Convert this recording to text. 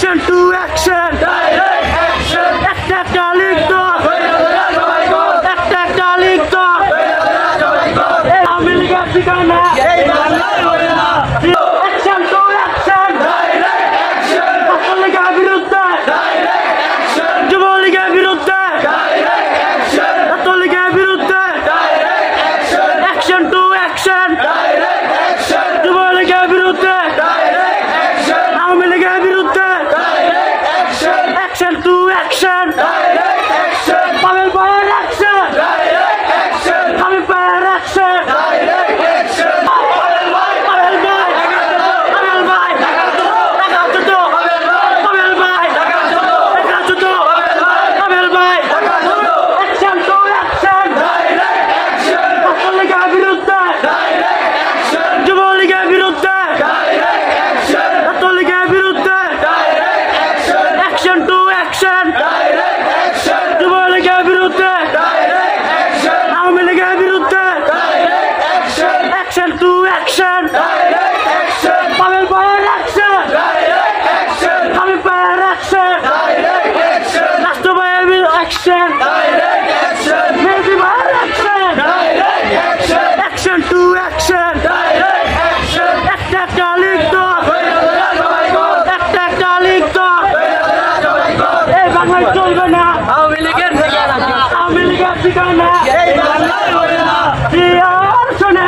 Action to action. Direct action. একটা লিখতো একটা লিখতো আওয়ামী লীগের ঠিকানা Action to action. Direct action. ছাত্রলীগের বিরুদ্ধে Direct action. যুবলীগের বিরুদ্ধে Direct action. ছাত্রলীগের বিরুদ্ধে Direct action. Action to action. Direct action. যুবলীগের বিরুদ্ধে Direct action. আওয়ামী লীগের বিরুদ্ধে Direct action. Action to action. Direct action. Pavel ভাইয়ের action. Direct action. হাবিব ভাইয়ের action. Direct action. পাবেল ভাই পাবেল ভাই পাবেল ভাই পাবেল ভাই Action to action. Direct action. ছাত্রলীগের বিরুদ্ধে Direct action. যুবলীগের বিরুদ্ধে Direct action. ছাত্রলীগের বিরুদ্ধে Direct action. Action to action. Direct action. যুবলীগের বিরুদ্ধে Direct action. আওয়ামী লীগের বিরুদ্ধে Direct action. Action to action. Direct action. Pavel ভাইয়ের action. Direct action. হাবিব ভাইয়ের action. Direct action. রাষ্ট্র ভাইয়ের action. Direct action. মেহেদী ভাইয়ের action. Direct action. Action to action. Direct action. একটা লিখতো একটা লিখতো এই বাংলায় চলবে না আওয়ামী লীগের ঠিকানা আওয়ামী লীগের ঠিকানা এই বাংলায় হবে না। শোনে